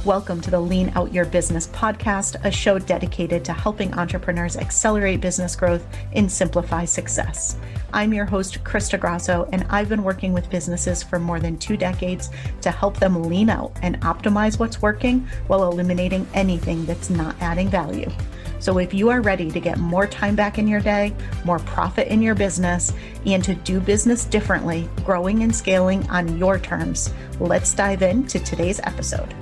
Welcome to the Lean Out Your Business podcast, a show dedicated to helping entrepreneurs accelerate business growth and simplify success. I'm your host, Krista Grasso, and I've been working with businesses for more than 2 decades to help them lean out and optimize what's working while eliminating anything that's not adding value. So if you are ready to get more time back in your day, more profit in your business, and to do business differently, growing and scaling on your terms, let's dive into today's episode.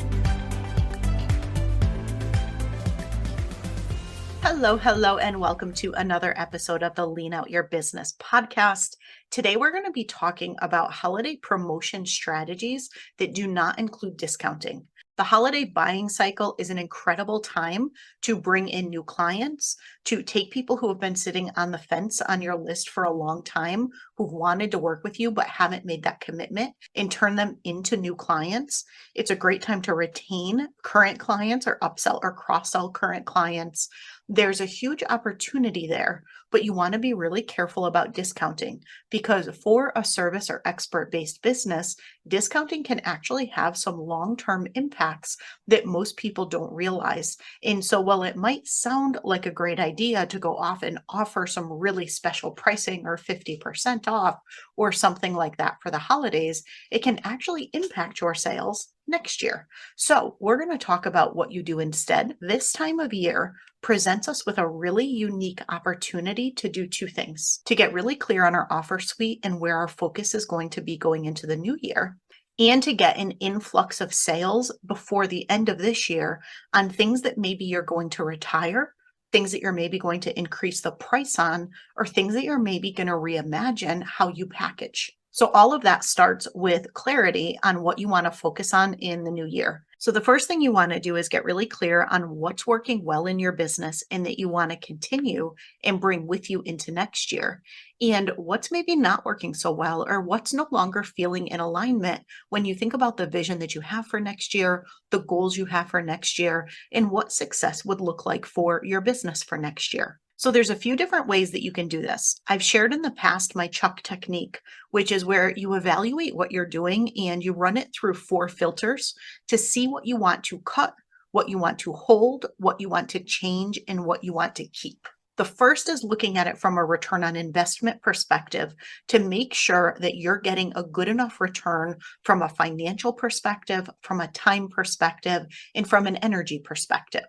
Hello, and welcome to another episode of the Lean Out Your Business podcast. Today, we're going to be talking about holiday promotion strategies that do not include discounting. The holiday buying cycle is an incredible time to bring in new clients, to take people who have been sitting on the fence on your list for a long time, who've wanted to work with you but haven't made that commitment, and turn them into new clients. It's a great time to retain current clients or upsell or cross-sell current clients. There's a huge opportunity there, but you want to be really careful about discounting because for a service or expert-based business, discounting can actually have some long-term impacts that most people don't realize. And so while it might sound like a great idea to go off and offer some really special pricing or 50% off or something like that for the holidays, it can actually impact your sales next year. So we're going to talk about what you do instead. This time of year presents us with a really unique opportunity to do 2 things: to get really clear on our offer suite and where our focus is going to be going into the new year, and to get an influx of sales before the end of this year on things that maybe you're going to retire, things that you're maybe going to increase the price on, or things that you're maybe going to reimagine how you package. So all of that starts with clarity on what you want to focus on in the new year. So the first thing you want to do is get really clear on what's working well in your business and that you want to continue and bring with you into next year, and what's maybe not working so well or what's no longer feeling in alignment when you think about the vision that you have for next year, the goals you have for next year, and what success would look like for your business for next year. So there's a few different ways that you can do this. I've shared in the past my Chuck technique, which is where you evaluate what you're doing and you run it through 4 filters to see what you want to cut, what you want to hold, what you want to change, and what you want to keep. The first is looking at it from a return on investment perspective to make sure that you're getting a good enough return from a financial perspective, from a time perspective, and from an energy perspective.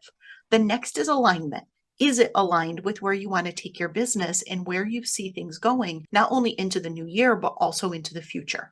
The next is alignment. Is it aligned with where you want to take your business and where you see things going, not only into the new year, but also into the future?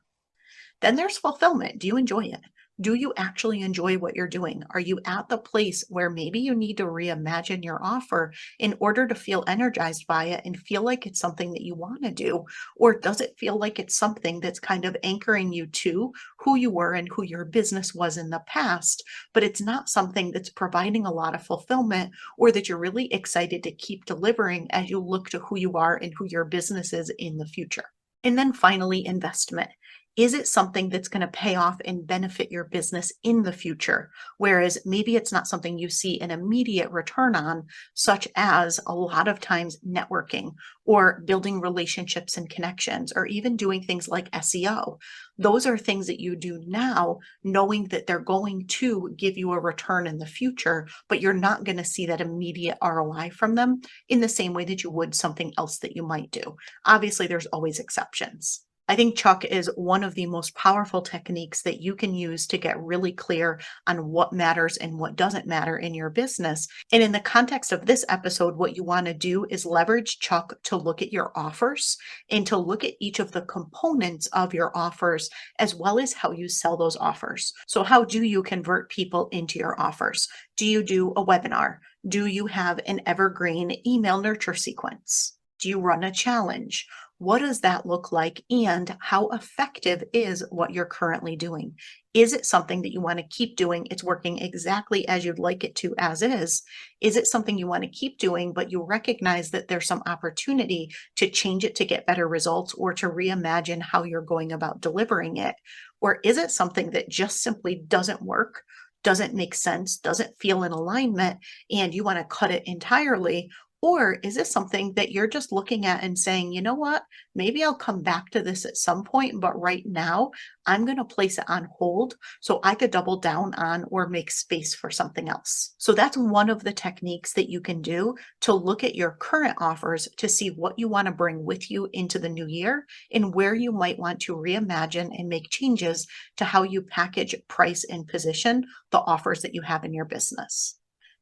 Then there's fulfillment. Do you enjoy it? Do you actually enjoy what you're doing? Are you at the place where maybe you need to reimagine your offer in order to feel energized by it and feel like it's something that you want to do? Or does it feel like it's something that's kind of anchoring you to who you were and who your business was in the past, but it's not something that's providing a lot of fulfillment or that you're really excited to keep delivering as you look to who you are and who your business is in the future? And then finally, investment. Is it something that's going to pay off and benefit your business in the future? Whereas maybe it's not something you see an immediate return on, such as a lot of times networking or building relationships and connections, or even doing things like SEO. Those are things that you do now, knowing that they're going to give you a return in the future, but you're not going to see that immediate ROI from them in the same way that you would something else that you might do. Obviously, there's always exceptions. I think Chuck is one of the most powerful techniques that you can use to get really clear on what matters and what doesn't matter in your business. And in the context of this episode, what you want to do is leverage Chuck to look at your offers and to look at each of the components of your offers, as well as how you sell those offers. So how do you convert people into your offers? Do you do a webinar? Do you have an evergreen email nurture sequence? Do you run a challenge? What does that look like, and how effective is what you're currently doing? Is it something that you want to keep doing? It's working exactly as you'd like it to as is. Is it something you want to keep doing, but you recognize that there's some opportunity to change it to get better results or to reimagine how you're going about delivering it? Or is it something that just simply doesn't work, doesn't make sense, doesn't feel in alignment, and you want to cut it entirely? Or is this something that you're just looking at and saying, you know what, maybe I'll come back to this at some point, but right now I'm going to place it on hold so I could double down on or make space for something else. So that's one of the techniques that you can do to look at your current offers to see what you want to bring with you into the new year and where you might want to reimagine and make changes to how you package, price, and position the offers that you have in your business.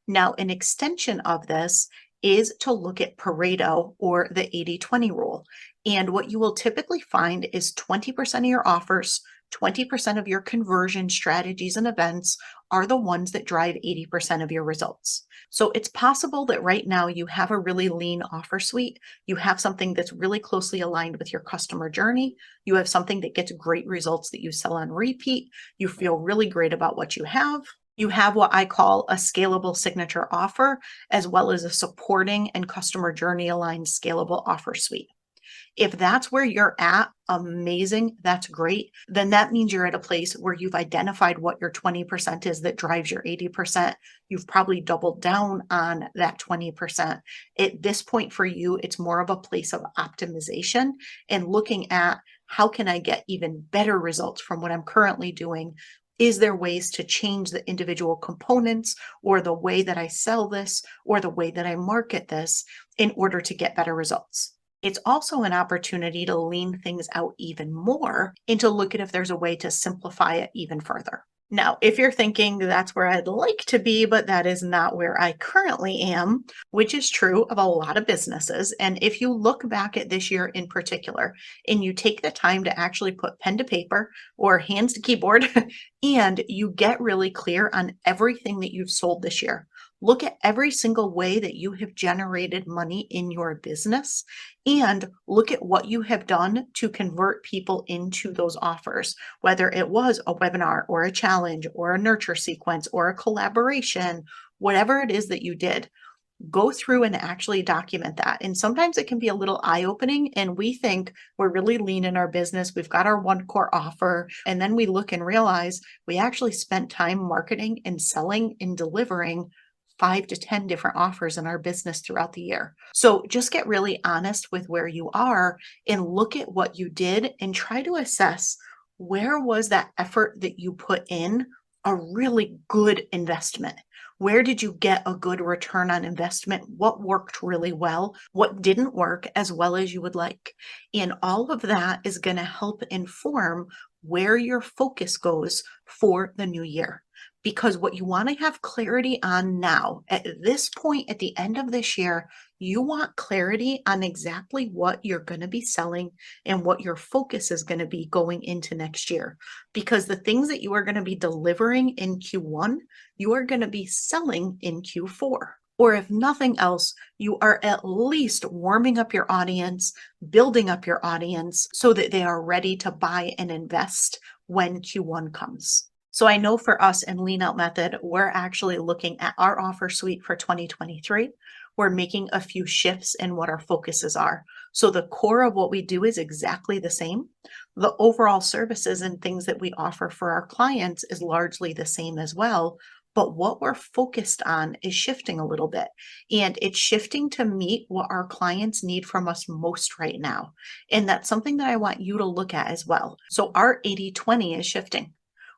Now, an extension of this is to look at Pareto or the 80-20 rule. And what you will typically find is 20% of your offers, 20% of your conversion strategies and events are the ones that drive 80% of your results. So it's possible that right now you have a really lean offer suite. You have something that's really closely aligned with your customer journey. You have something that gets great results that you sell on repeat. You feel really great about what you have. You have what I call a scalable signature offer, as well as a supporting and customer journey aligned scalable offer suite. If that's where you're at, amazing, that's great. Then that means you're at a place where you've identified what your 20% is that drives your 80%. You've probably doubled down on that 20%. At this point for you, it's more of a place of optimization and looking at how can I get even better results from what I'm currently doing. Is there ways to change the individual components or the way that I sell this or the way that I market this in order to get better results? It's also an opportunity to lean things out even more and to look at if there's a way to simplify it even further. Now, if you're thinking that's where I'd like to be, but that is not where I currently am, which is true of a lot of businesses. And if you look back at this year in particular, and you take the time to actually put pen to paper or hands to keyboard, and you get really clear on everything that you've sold this year, look at every single way that you have generated money in your business and look at what you have done to convert people into those offers, whether it was a webinar or a challenge or a nurture sequence or a collaboration, whatever it is that you did. Go through and actually document that. And sometimes it can be a little eye-opening and we think we're really lean in our business. We've got our one core offer. And then we look and realize we actually spent time marketing and selling and delivering 5 to 10 different offers in our business throughout the year. So just get really honest with where you are and look at what you did and try to assess where was that effort that you put in a really good investment? Where did you get a good return on investment? What worked really well? What didn't work as well as you would like? And all of that is going to help inform where your focus goes for the new year. Because what you want to have clarity on now, at this point, at the end of this year, you want clarity on exactly what you're going to be selling and what your focus is going to be going into next year. Because the things that you are going to be delivering in Q1, you are going to be selling in Q4. Or if nothing else, you are at least warming up your audience, building up your audience so that they are ready to buy and invest when Q1 comes. So I know for us in Lean Out Method, we're actually looking at our offer suite for 2023. We're making a few shifts in what our focuses are. So the core of what we do is exactly the same. The overall services and things that we offer for our clients is largely the same as well. But what we're focused on is shifting a little bit. And it's shifting to meet what our clients need from us most right now. And that's something that I want you to look at as well. So our 80-20 is shifting.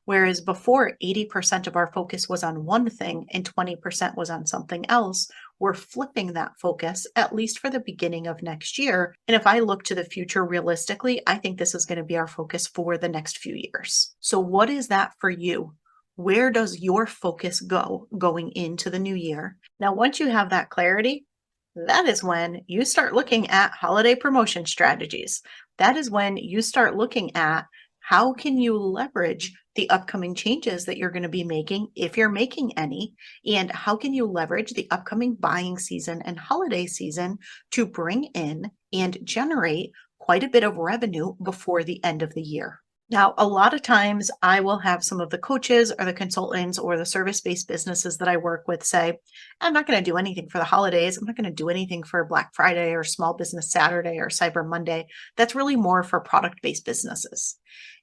Whereas before 80% of our focus was on one thing and 20% was on something else, we're flipping that focus, at least for the beginning of next year. And if I look to the future realistically, I think this is going to be our focus for the next few years. So what is that for you? Where does your focus go going into the new year? Now, once you have that clarity, that is when you start looking at holiday promotion strategies. That is when you start looking at how can you leverage the upcoming changes that you're going to be making, if you're making any, and how can you leverage the upcoming buying season and holiday season to bring in and generate quite a bit of revenue before the end of the year. Now, a lot of times I will have some of the coaches or the consultants or the service-based businesses that I work with say, I'm not going to do anything for the holidays. I'm not going to do anything for Black Friday or Small Business Saturday or Cyber Monday. That's really more for product-based businesses.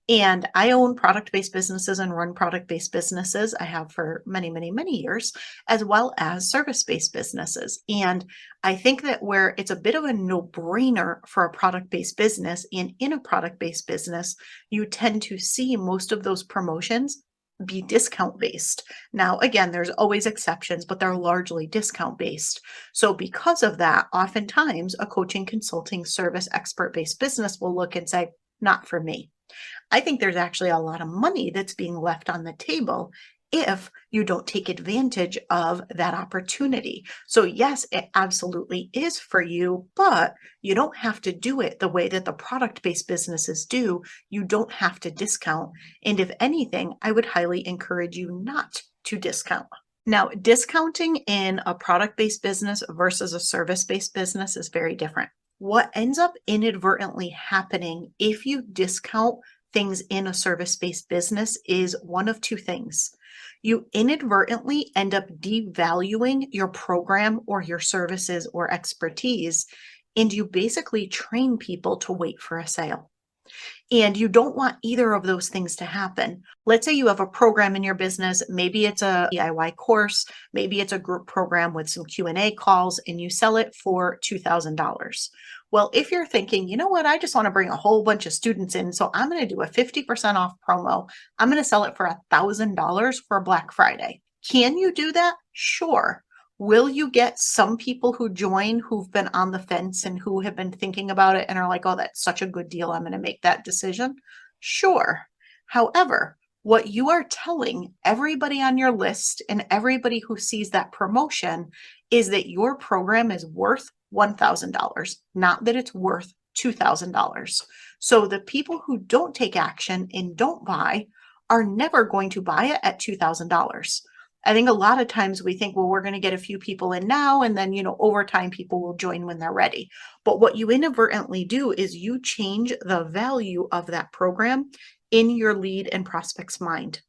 And I own product-based businesses and run product-based businesses. I have for many, many, many years, as well as service-based businesses. And I think that where it's a bit of a no-brainer for a product-based business, and in a product-based business, you tend to see most of those promotions be discount based. Now, again, there's always exceptions, but they're largely discount based. So, because of that, oftentimes a coaching, consulting, service, expert based business will look and say, not for me. I think there's actually a lot of money that's being left on the table if you don't take advantage of that opportunity. So, yes, it absolutely is for you, but you don't have to do it the way that the product based businesses do. You don't have to discount. And if anything, I would highly encourage you not to discount. Now, discounting in a product based business versus a service based business is very different. What ends up inadvertently happening if you discount things in a service-based business is one of two things. You inadvertently end up devaluing your program or your services or expertise, and you basically train people to wait for a sale. And you don't want either of those things to happen. Let's say you have a program in your business, maybe it's a DIY course, maybe it's a group program with some Q&A calls and you sell it for $2,000. Well, if you're thinking, you know what, I just want to bring a whole bunch of students in, so I'm going to do a 50% off promo. I'm going to sell it for $1,000 for Black Friday. Can you do that? Sure. Will you get some people who join who've been on the fence and who have been thinking about it and are like, oh, that's such a good deal. I'm going to make that decision? Sure. However, what you are telling everybody on your list and everybody who sees that promotion is that your program is worth $1,000, not that it's worth $2,000. So the people who don't take action and don't buy are never going to buy it at $2,000. I think a lot of times we think, well, we're going to get a few people in now, and then, over time, people will join when they're ready. But what you inadvertently do is you change the value of that program in your lead and prospect's mind.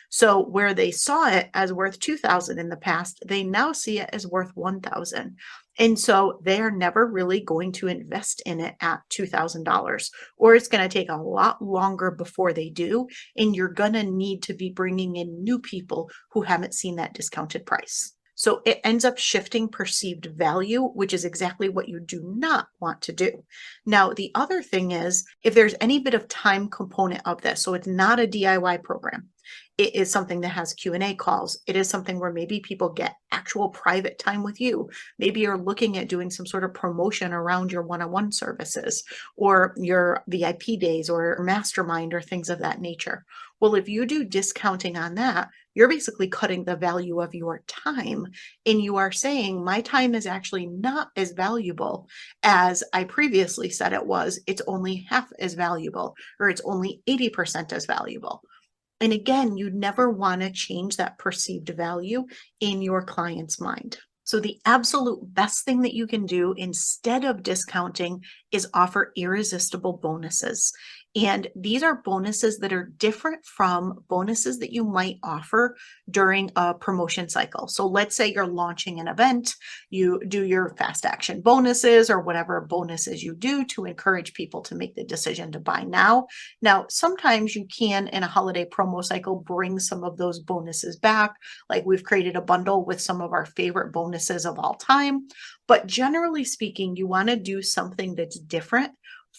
So where they saw it as worth 2,000 in the past, they now see it as worth 1,000. And so they are never really going to invest in it at $2,000, or it's going to take a lot longer before they do. And you're going to need to be bringing in new people who haven't seen that discounted price. So it ends up shifting perceived value, which is exactly what you do not want to do. Now, the other thing is if there's any bit of time component of this, so it's not a DIY program. It is something that has Q&A calls. It is something where maybe people get actual private time with you. Maybe you're looking at doing some sort of promotion around your one-on-one services or your VIP days or mastermind or things of that nature. Well, if you do discounting on that, you're basically cutting the value of your time. And you are saying, my time is actually not as valuable as I previously said it was. It's only half as valuable, or it's only 80% as valuable. And again, you never want to change that perceived value in your client's mind. So the absolute best thing that you can do instead of discounting is offer irresistible bonuses. And these are bonuses that are different from bonuses that you might offer during a promotion cycle. So let's say you're launching an event, you do your fast action bonuses or whatever bonuses you do to encourage people to make the decision to buy now. Now, sometimes you can, in a holiday promo cycle, bring some of those bonuses back. Like we've created a bundle with some of our favorite bonuses of all time. But generally speaking, you want to do something that's different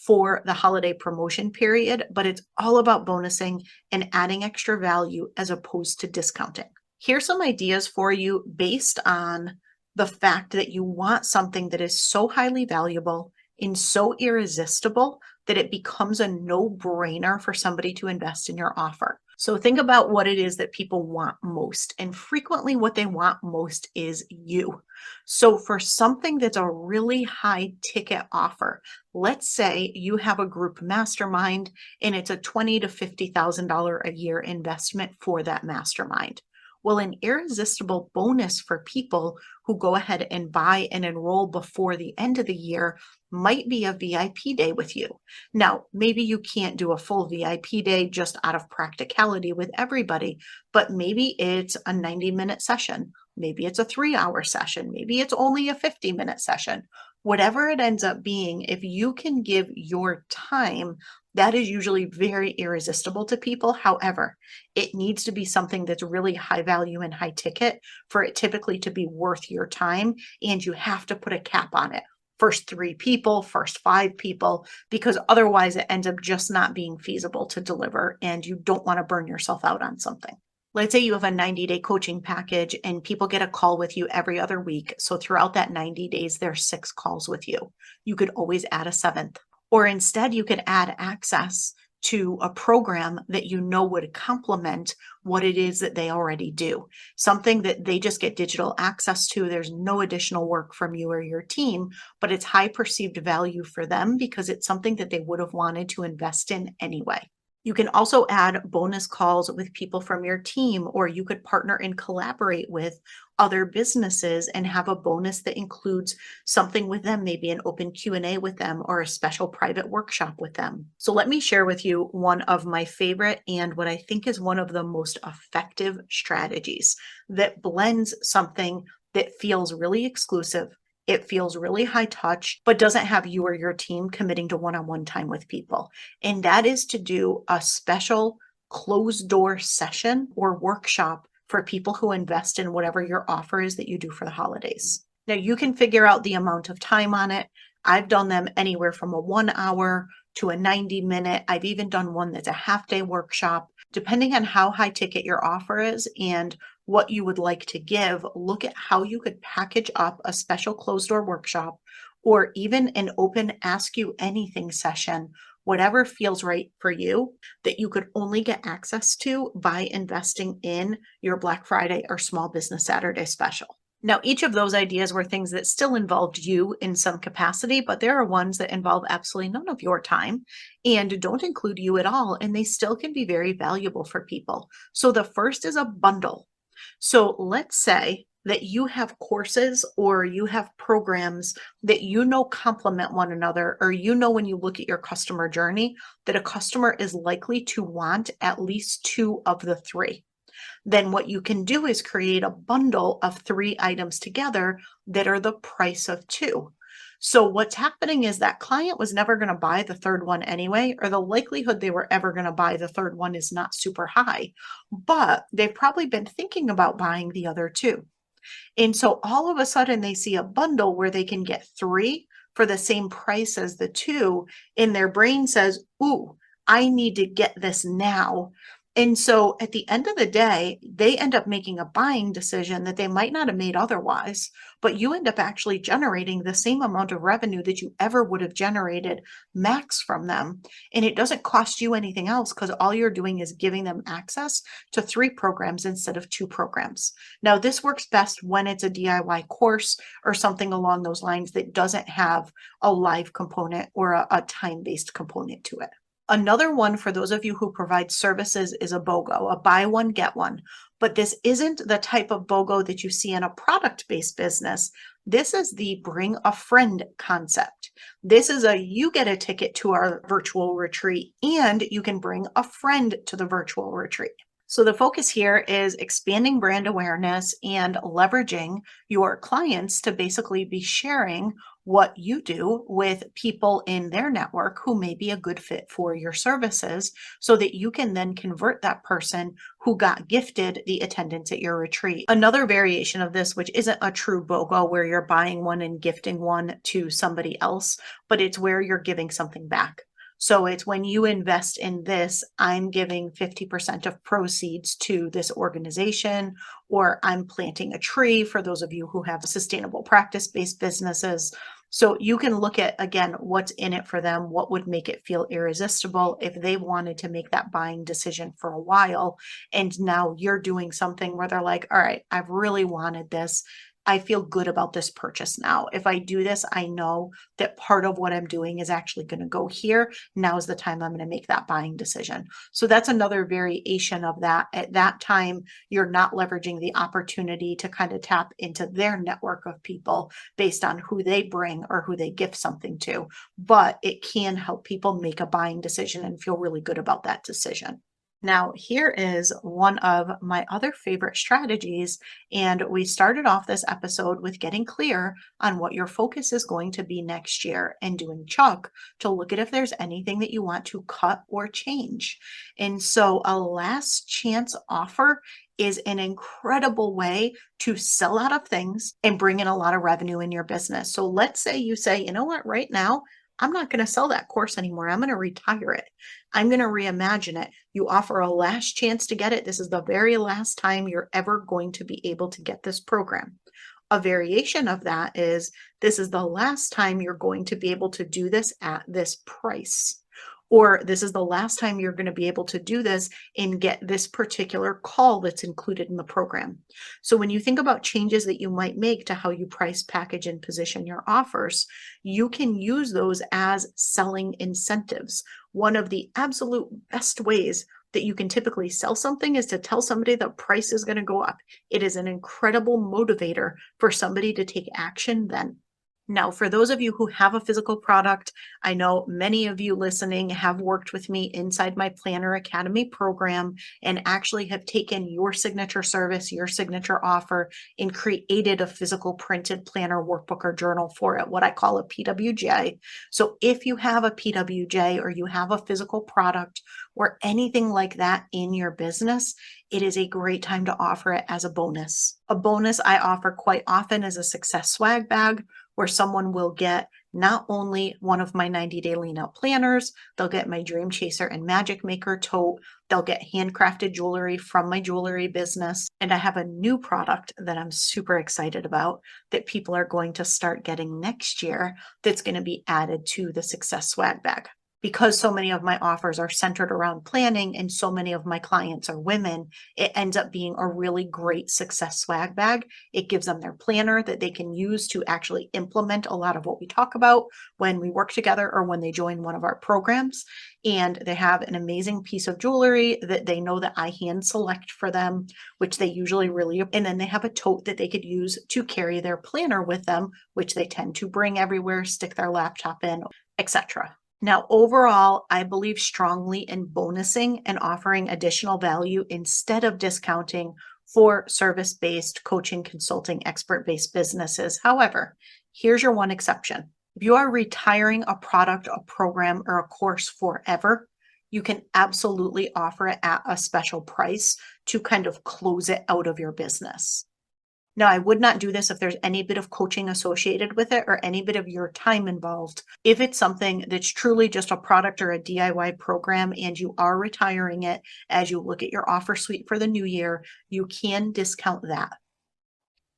for the holiday promotion period, but it's all about bonusing and adding extra value as opposed to discounting. Here's some ideas for you based on the fact that you want something that is so highly valuable and so irresistible that it becomes a no-brainer for somebody to invest in your offer. So think about what it is that people want most. And frequently what they want most is you. So for something that's a really high ticket offer, let's say you have a group mastermind and it's a $20,000 to $50,000 a year investment for that mastermind. Well, an irresistible bonus for people who go ahead and buy and enroll before the end of the year might be a VIP day with you. Now, maybe you can't do a full VIP day just out of practicality with everybody, but maybe it's a 90-minute session. Maybe it's a 3-hour session. Maybe it's only a 50-minute session. Whatever it ends up being, if you can give your time That is usually very irresistible to people. However, it needs to be something that's really high value and high ticket for it typically to be worth your time. And you have to put a cap on it. First three people, first five people, because otherwise it ends up just not being feasible to deliver. And you don't want to burn yourself out on something. Let's say you have a 90-day coaching package and people get a call with you every other week. So throughout that 90 days, there's 6 calls with you. You could always add a 7th. Or instead, you could add access to a program that you know would complement what it is that they already do. Something that they just get digital access to. There's no additional work from you or your team, but it's high perceived value for them because it's something that they would have wanted to invest in anyway. You can also add bonus calls with people from your team, or you could partner and collaborate with other businesses and have a bonus that includes something with them, maybe an open Q&A with them or a special private workshop with them. So let me share with you one of my favorite and what I think is one of the most effective strategies that blends something that feels really exclusive. It feels really high touch, but doesn't have you or your team committing to one-on-one time with people. And that is to do a special closed door session or workshop for people who invest in whatever your offer is that you do for the holidays. Now you can figure out the amount of time on it. I've done them anywhere from a 1 hour to a 90-minute. I've even done one that's a half-day workshop. Depending on how high ticket your offer is and what you would like to give, look at how you could package up a special closed door workshop or even an open ask you anything session, whatever feels right for you, that you could only get access to by investing in your Black Friday or Small Business Saturday special. Now, each of those ideas were things that still involved you in some capacity, but there are ones that involve absolutely none of your time and don't include you at all, and they still can be very valuable for people. So the first is a bundle. So let's say that you have courses or you have programs that you know complement one another, or you know when you look at your customer journey that a customer is likely to want at least 2 of the 3. Then what you can do is create a bundle of 3 items together that are the price of 2. So what's happening is that client was never going to buy the third one anyway, or the likelihood they were ever going to buy the third one is not super high, but they've probably been thinking about buying the other 2. And so all of a sudden they see a bundle where they can get 3 for the same price as the 2, and their brain says, "Ooh, I need to get this now." And so at the end of the day, they end up making a buying decision that they might not have made otherwise, but you end up actually generating the same amount of revenue that you ever would have generated max from them. And it doesn't cost you anything else because all you're doing is giving them access to 3 programs instead of 2 programs. Now, this works best when it's a DIY course or something along those lines that doesn't have a live component or a time-based component to it. Another one for those of you who provide services is a BOGO, a buy one, get one. But this isn't the type of BOGO that you see in a product-based business. This is the bring a friend concept. This is a you get a ticket to our virtual retreat and you can bring a friend to the virtual retreat. So the focus here is expanding brand awareness and leveraging your clients to basically be sharing what you do with people in their network who may be a good fit for your services so that you can then convert that person who got gifted the attendance at your retreat. Another variation of this, which isn't a true BOGO where you're buying one and gifting one to somebody else, but it's where you're giving something back. So it's when you invest in this, I'm giving 50% of proceeds to this organization, or I'm planting a tree for those of you who have sustainable practice-based businesses. So you can look at, again, what's in it for them, what would make it feel irresistible if they wanted to make that buying decision for a while. And now you're doing something where they're like, all right, I've really wanted this. I feel good about this purchase now. If I do this, I know that part of what I'm doing is actually going to go here. Now is the time I'm going to make that buying decision. So that's another variation of that. At that time, you're not leveraging the opportunity to kind of tap into their network of people based on who they bring or who they gift something to, but it can help people make a buying decision and feel really good about that decision. Now, here is one of my other favorite strategies. And we started off this episode with getting clear on what your focus is going to be next year and doing Chuck to look at if there's anything that you want to cut or change. And so, a last chance offer is an incredible way to sell out of things and bring in a lot of revenue in your business. So, let's say you say, you know what, right now, I'm not going to sell that course anymore. I'm going to retire it. I'm going to reimagine it. You offer a last chance to get it. This is the very last time you're ever going to be able to get this program. A variation of that is this is the last time you're going to be able to do this at this price. Or this is the last time you're going to be able to do this and get this particular call that's included in the program. So when you think about changes that you might make to how you price, package, and position your offers, you can use those as selling incentives. One of the absolute best ways that you can typically sell something is to tell somebody the price is going to go up. It is an incredible motivator for somebody to take action then. Now, for those of you who have a physical product, I know many of you listening have worked with me inside my Planner Academy program and actually have taken your signature service, your signature offer, and created a physical printed planner, workbook, or journal for it, what I call a PWJ. So if you have a PWJ or you have a physical product or anything like that in your business, it is a great time to offer it as a bonus. A bonus I offer quite often is a success swag bag, where someone will get not only one of my 90-day lean out planners, they'll get my Dream Chaser and Magic Maker tote, they'll get handcrafted jewelry from my jewelry business, and I have a new product that I'm super excited about that people are going to start getting next year that's going to be added to the Success Swag Bag. Because so many of my offers are centered around planning and so many of my clients are women, it ends up being a really great success swag bag. It gives them their planner that they can use to actually implement a lot of what we talk about when we work together or when they join one of our programs. And they have an amazing piece of jewelry that they know that I hand select for them, which they usually really, and then they have a tote that they could use to carry their planner with them, which they tend to bring everywhere, stick their laptop in, etc. Now, overall, I believe strongly in bonusing and offering additional value instead of discounting for service-based coaching, consulting, expert-based businesses. However, here's your one exception. If you are retiring a product, a program, or a course forever, you can absolutely offer it at a special price to kind of close it out of your business. Now, I would not do this if there's any bit of coaching associated with it or any bit of your time involved. If it's something that's truly just a product or a DIY program and you are retiring it as you look at your offer suite for the new year, you can discount that.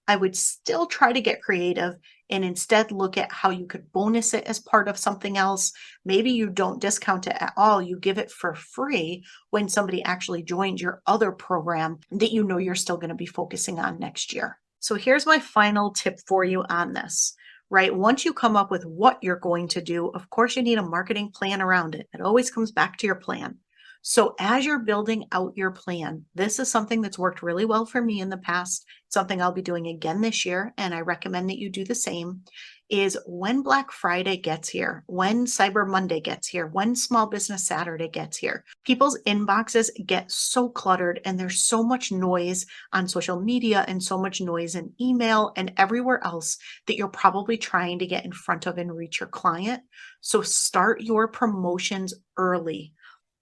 I would still try to get creative and instead look at how you could bonus it as part of something else. Maybe you don't discount it at all. You give it for free when somebody actually joins your other program that you know you're still going to be focusing on next year. So here's my final tip for you on this, right? Once you come up with what you're going to do, of course, you need a marketing plan around it. It always comes back to your plan. So as you're building out your plan, this is something that's worked really well for me in the past, something I'll be doing again this year, and I recommend that you do the same, is when Black Friday gets here, when Cyber Monday gets here, when Small Business Saturday gets here, people's inboxes get so cluttered and there's so much noise on social media and so much noise in email and everywhere else that you're probably trying to get in front of and reach your client. So start your promotions early.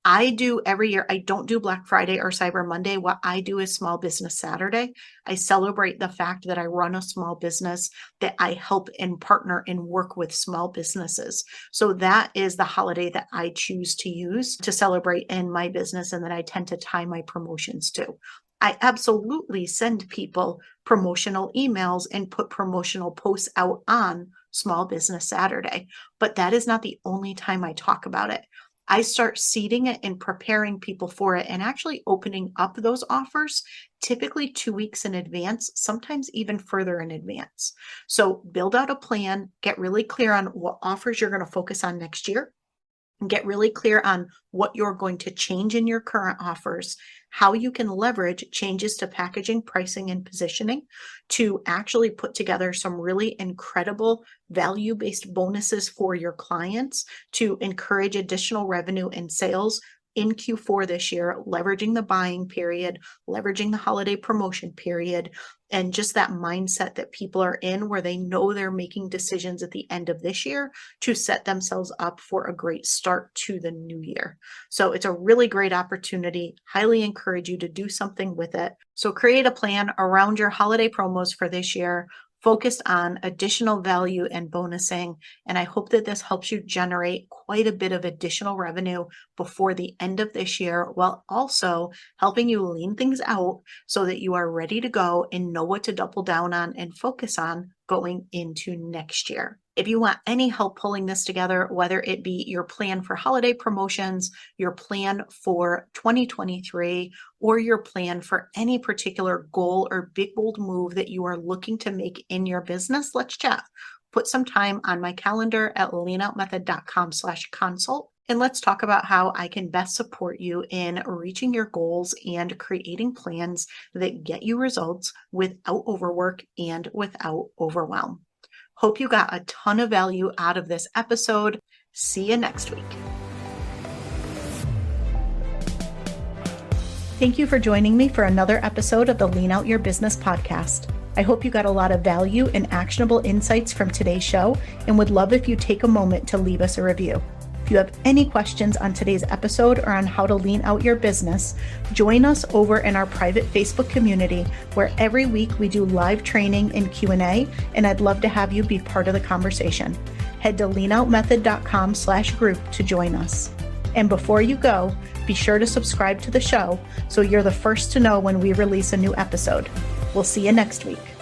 I do every year. I don't do Black Friday or Cyber Monday. What I do is Small Business Saturday. I celebrate the fact that I run a small business, that I help and partner and work with small businesses. So that is the holiday that I choose to use to celebrate in my business and that I tend to tie my promotions to. I absolutely send people promotional emails and put promotional posts out on Small Business Saturday, but that is not the only time I talk about it. I start seeding it and preparing people for it and actually opening up those offers typically 2 weeks in advance, sometimes even further in advance. So build out a plan, get really clear on what offers you're going to focus on next year, and get really clear on what you're going to change in your current offers, how you can leverage changes to packaging, pricing, and positioning to actually put together some really incredible value-based bonuses for your clients to encourage additional revenue and sales in Q4 this year, leveraging the buying period, leveraging the holiday promotion period, and just that mindset that people are in where they know they're making decisions at the end of this year to set themselves up for a great start to the new year. So it's a really great opportunity. Highly encourage you to do something with it. So create a plan around your holiday promos for this year, focused on additional value and bonusing. And I hope that this helps you generate quite a bit of additional revenue before the end of this year, while also helping you lean things out so that you are ready to go and know what to double down on and focus on going into next year. If you want any help pulling this together, whether it be your plan for holiday promotions, your plan for 2023, or your plan for any particular goal or big, bold move that you are looking to make in your business, let's chat. Put some time on my calendar at leanoutmethod.com/consult. And let's talk about how I can best support you in reaching your goals and creating plans that get you results without overwork and without overwhelm. Hope you got a ton of value out of this episode. See you next week. Thank you for joining me for another episode of the Lean Out Your Business podcast. I hope you got a lot of value and actionable insights from today's show, and would love if you take a moment to leave us a review. If you have any questions on today's episode or on how to lean out your business, join us over in our private Facebook community, where every week we do live training and Q&A, and I'd love to have you be part of the conversation. Head to leanoutmethod.com/group to join us. And before you go, be sure to subscribe to the show so you're the first to know when we release a new episode. We'll see you next week.